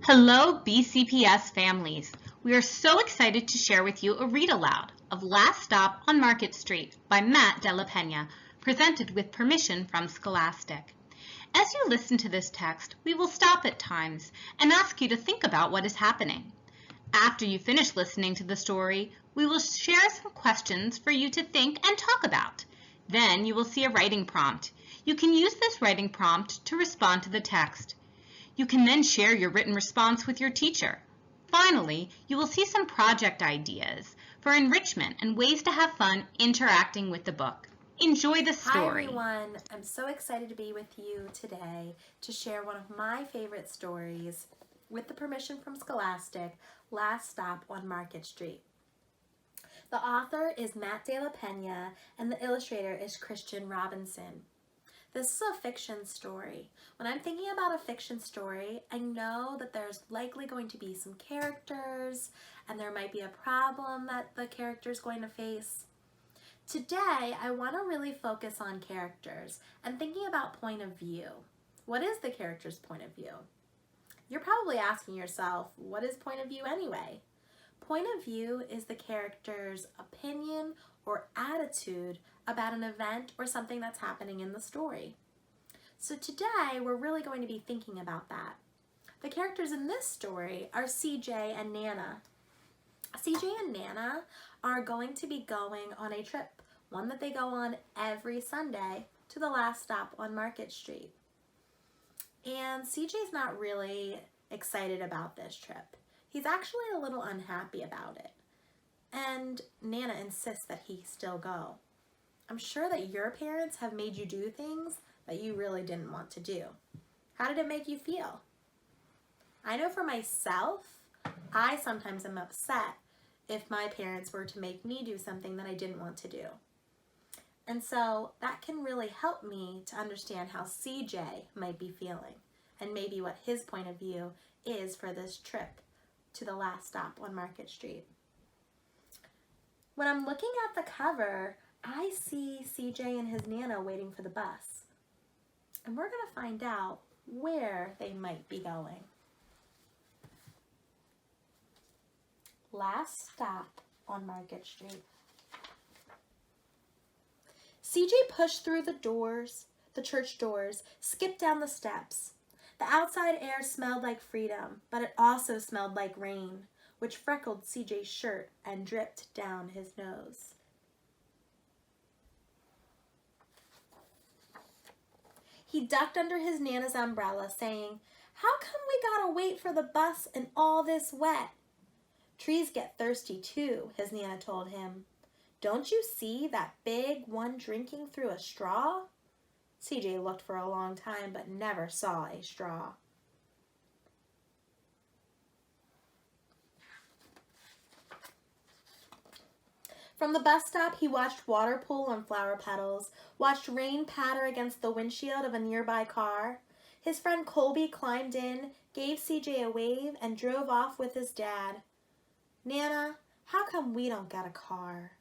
Hello, BCPS families. We are so excited to share with you a read aloud of Last Stop on Market Street by Matt de la Pena, presented with permission from Scholastic. As you listen to this text, we will stop at times and ask you to think about what is happening. After you finish listening to the story, we will share some questions for you to think and talk about. Then you will see a writing prompt. You can use this writing prompt to respond to the text. You can then share your written response with your teacher. Finally, you will see some project ideas for enrichment and ways to have fun interacting with the book. Enjoy the story. Hi everyone, I'm so excited to be with you today to share one of my favorite stories with the permission from Scholastic, Last Stop on Market Street. The author is Matt de la Pena and the illustrator is Christian Robinson. This is a fiction story. When I'm thinking about a fiction story, I know that there's likely going to be some characters and there might be a problem that the character is going to face. Today, I want to really focus on characters and thinking about point of view. What is the character's point of view? You're probably asking yourself, what is point of view anyway? Point of view is the character's opinion or attitude about an event or something that's happening in the story. So today, we're really going to be thinking about that. The characters in this story are CJ and Nana. CJ and Nana are going to be going on a trip, one that they go on every Sunday, to the last stop on Market Street. And CJ's not really excited about this trip. He's actually a little unhappy about it. And Nana insists that he still go. I'm sure that your parents have made you do things that you really didn't want to do. How did it make you feel? I know for myself, I sometimes am upset if my parents were to make me do something that I didn't want to do. And so that can really help me to understand how CJ might be feeling and maybe what his point of view is for this trip to the last stop on Market Street. When I'm looking at the cover, I see CJ and his Nana waiting for the bus. And we're going to find out where they might be going. Last stop on Market Street. CJ pushed through the church doors, skipped down the steps. The outside air smelled like freedom, but it also smelled like rain, which freckled CJ's shirt and dripped down his nose. He ducked under his Nana's umbrella, saying, "How come we gotta wait for the bus in all this wet?" "Trees get thirsty too," his Nana told him. "Don't you see that big one drinking through a straw?" CJ looked for a long time but never saw a straw. From the bus stop, he watched water pool on flower petals, watched rain patter against the windshield of a nearby car. His friend Colby climbed in, gave CJ a wave, and drove off with his dad. "Nana, how come we don't get a car?"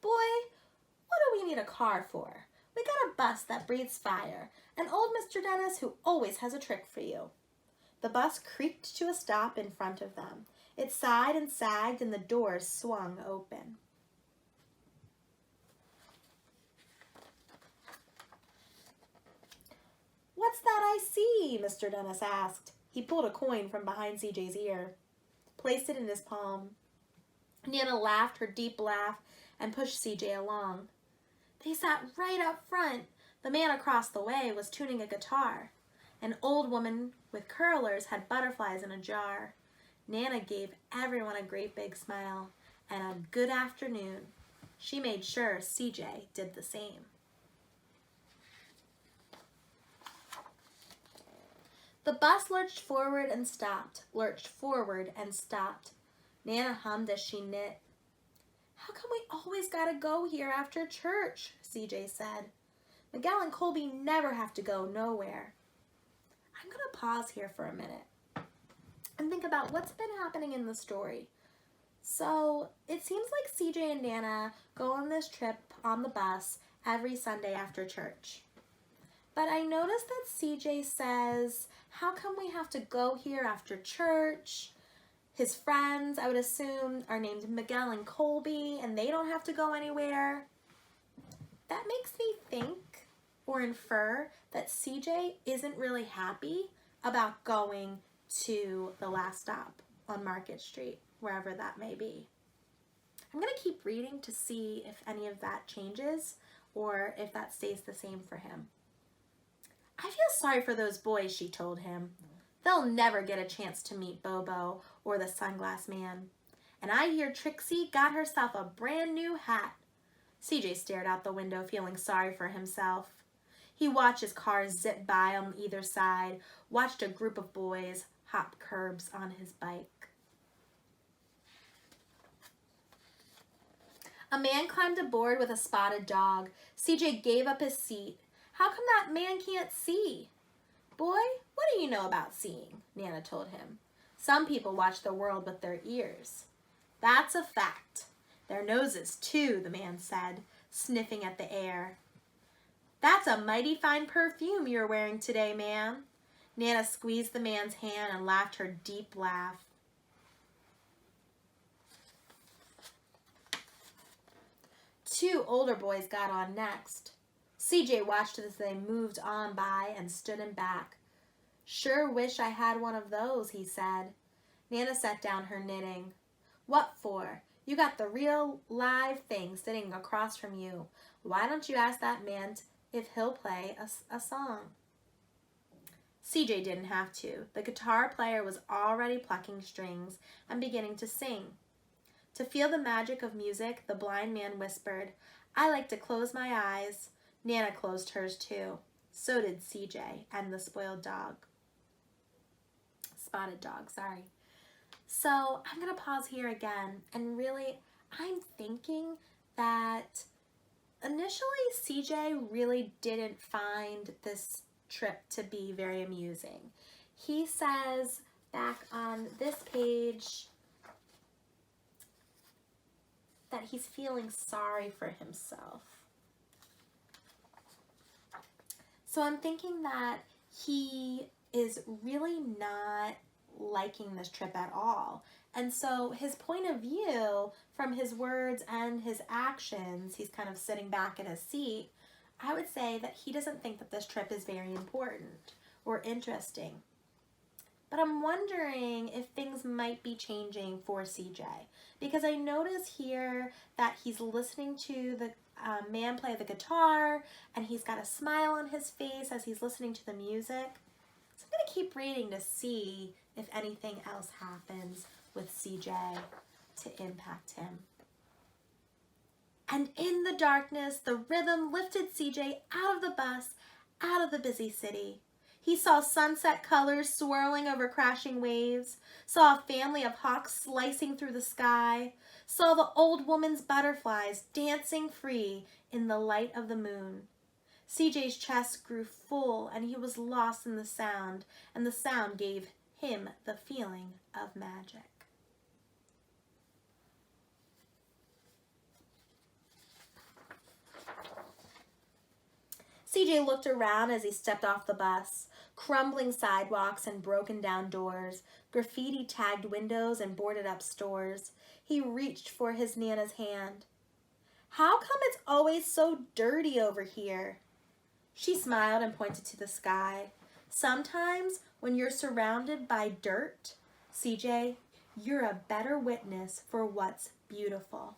"Boy, what do we need a car for? We got a bus that breathes fire, and old Mr. Dennis who always has a trick for you." The bus creaked to a stop in front of them. It sighed and sagged and the doors swung open. "What's that I see?" Mr. Dennis asked. He pulled a coin from behind CJ's ear, placed it in his palm. Nana laughed her deep laugh and pushed CJ along. They sat right up front. The man across the way was tuning a guitar. An old woman with curlers had butterflies in a jar. Nana gave everyone a great big smile and a good afternoon. She made sure CJ did the same. The bus lurched forward and stopped, lurched forward and stopped. Nana hummed as she knit. "How come we always gotta go here after church?" CJ said. "Miguel and Colby never have to go nowhere." I'm gonna pause here for a minute and think about what's been happening in the story. So it seems like CJ and Nana go on this trip on the bus every Sunday after church. But I noticed that CJ says, how come we have to go here after church? His friends, I would assume, are named Miguel and Colby, and they don't have to go anywhere. That makes me think or infer that CJ isn't really happy about going to the last stop on Market Street, wherever that may be. I'm going to keep reading to see if any of that changes or if that stays the same for him. I feel sorry for those boys, she told him. They'll never get a chance to meet Bobo or the Sunglass Man. And I hear Trixie got herself a brand new hat. CJ stared out the window, feeling sorry for himself. He watched as cars zip by on either side, watched a group of boys hop curbs on his bike. A man climbed aboard with a spotted dog. CJ gave up his seat. How come that man can't see? Boy, what do you know about seeing? Nana told him. Some people watch the world with their ears. That's a fact. Their noses, too, the man said, sniffing at the air. That's a mighty fine perfume you're wearing today, ma'am. Nana squeezed the man's hand and laughed her deep laugh. Two older boys got on next. CJ watched as they moved on by and stood him back. Sure wish I had one of those, he said. Nana set down her knitting. What for? You got the real live thing sitting across from you. Why don't you ask that man if he'll play a song? CJ didn't have to. The guitar player was already plucking strings and beginning to sing. To feel the magic of music, the blind man whispered, I like to close my eyes. Nana closed hers too. So did CJ and the spoiled dog. Spotted dog, sorry. So I'm going to pause here again, and really I'm thinking that initially CJ really didn't find this trip to be very amusing. He says back on this page that he's feeling sorry for himself. So I'm thinking that he is really not liking this trip at all. And so his point of view from his words and his actions, he's kind of sitting back in his seat, I would say that he doesn't think that this trip is very important or interesting. But I'm wondering if things might be changing for CJ, because I notice here that he's listening to the man play the guitar, and he's got a smile on his face as he's listening to the music. So I'm going to keep reading to see if anything else happens with CJ to impact him. And in the darkness, the rhythm lifted CJ out of the bus, out of the busy city. He saw sunset colors swirling over crashing waves, saw a family of hawks slicing through the sky, saw the old woman's butterflies dancing free in the light of the moon. CJ's chest grew full and he was lost in the sound, and the sound gave him the feeling of magic. CJ looked around as he stepped off the bus. Crumbling sidewalks and broken down doors, graffiti-tagged windows and boarded-up stores. He reached for his Nana's hand. How come it's always so dirty over here? She smiled and pointed to the sky. Sometimes when you're surrounded by dirt, CJ, you're a better witness for what's beautiful.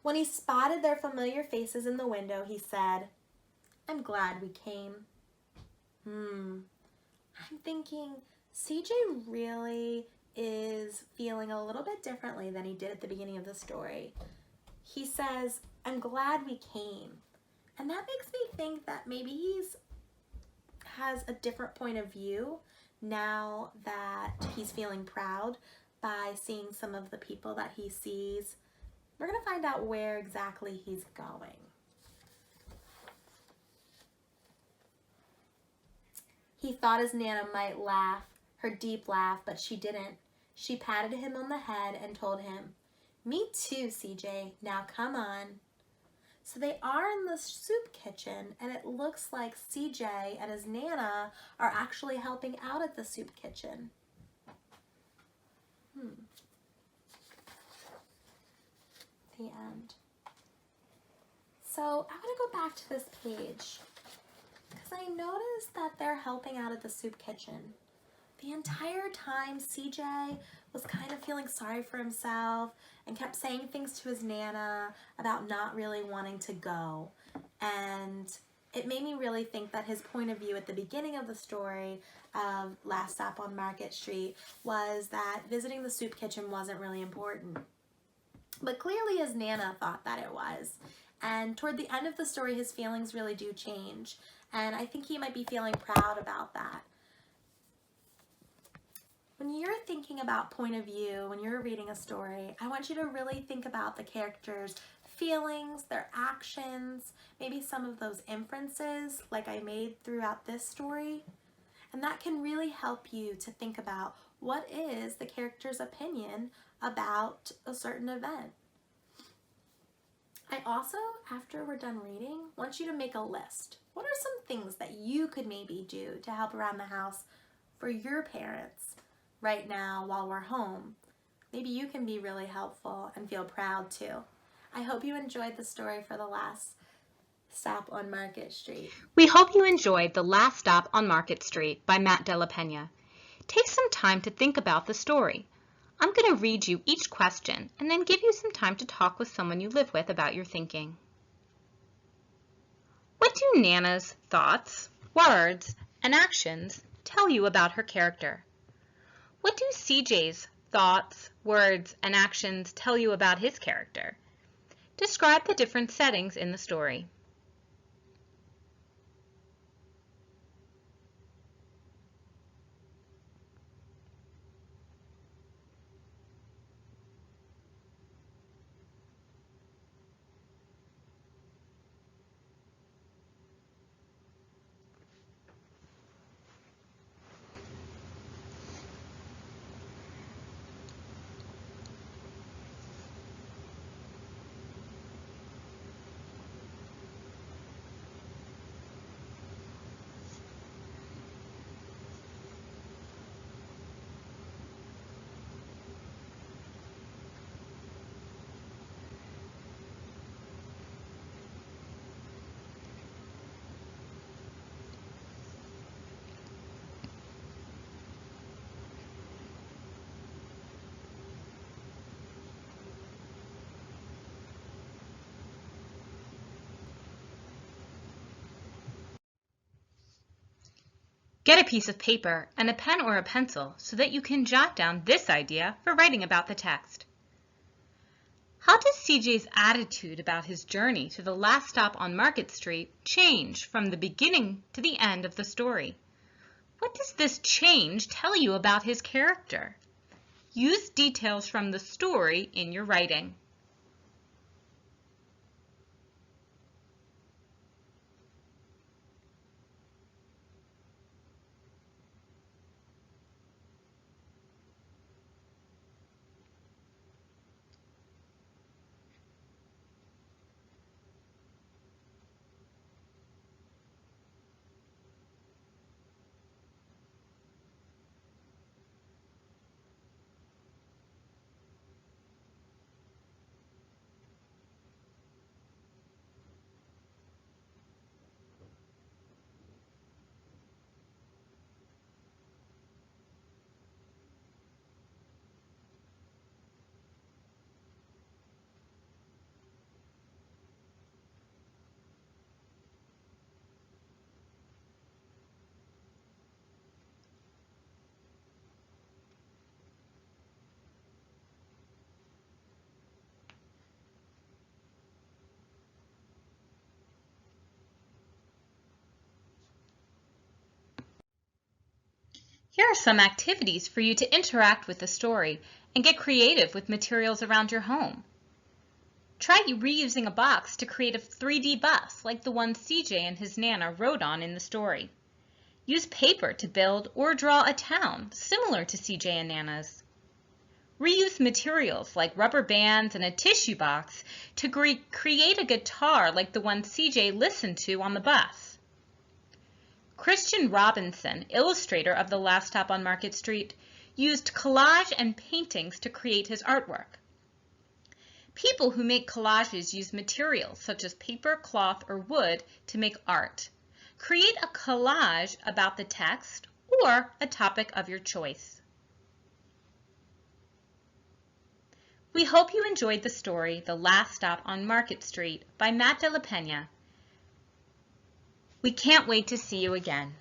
When he spotted their familiar faces in the window, he said, I'm glad we came. I'm thinking CJ really is feeling a little bit differently than he did at the beginning of the story. He says, I'm glad we came. And that makes me think that maybe has a different point of view now that he's feeling proud by seeing some of the people that he sees. We're going to find out where exactly he's going. He thought his Nana might laugh, her deep laugh, but she didn't. She patted him on the head and told him, "Me too, CJ. Now come on." So they are in the soup kitchen, and it looks like CJ and his Nana are actually helping out at the soup kitchen. The end. So I want to go back to this page because I noticed that they're helping out at the soup kitchen. The entire time, CJ was kind of feeling sorry for himself and kept saying things to his Nana about not really wanting to go. And it made me really think that his point of view at the beginning of the story of Last Stop on Market Street was that visiting the soup kitchen wasn't really important. But clearly his Nana thought that it was. And toward the end of the story, his feelings really do change. And I think he might be feeling proud about that. When you're thinking about point of view, when you're reading a story, I want you to really think about the characters' feelings, their actions, maybe some of those inferences like I made throughout this story. And that can really help you to think about what is the character's opinion about a certain event. I also, after we're done reading, want you to make a list. What are some things that you could maybe do to help around the house for your parents right now while we're home? Maybe you can be really helpful and feel proud too. I hope you enjoyed the story for The Last Stop on Market Street. We hope you enjoyed The Last Stop on Market Street by Matt Della Pena. Take some time to think about the story. I'm going to read you each question and then give you some time to talk with someone you live with about your thinking. What do Nana's thoughts, words, and actions tell you about her character? What do CJ's thoughts, words, and actions tell you about his character? Describe the different settings in the story. Get a piece of paper and a pen or a pencil so that you can jot down this idea for writing about the text. How does CJ's attitude about his journey to the last stop on Market Street change from the beginning to the end of the story? What does this change tell you about his character? Use details from the story in your writing. Here are some activities for you to interact with the story and get creative with materials around your home. Try reusing a box to create a 3D bus like the one CJ and his Nana rode on in the story. Use paper to build or draw a town, similar to CJ and Nana's. Reuse materials like rubber bands and a tissue box to create a guitar like the one CJ listened to on the bus. Christian Robinson, illustrator of The Last Stop on Market Street, used collage and paintings to create his artwork. People who make collages use materials such as paper, cloth, or wood to make art. Create a collage about the text or a topic of your choice. We hope you enjoyed the story, The Last Stop on Market Street by Matt de la Pena. We can't wait to see you again.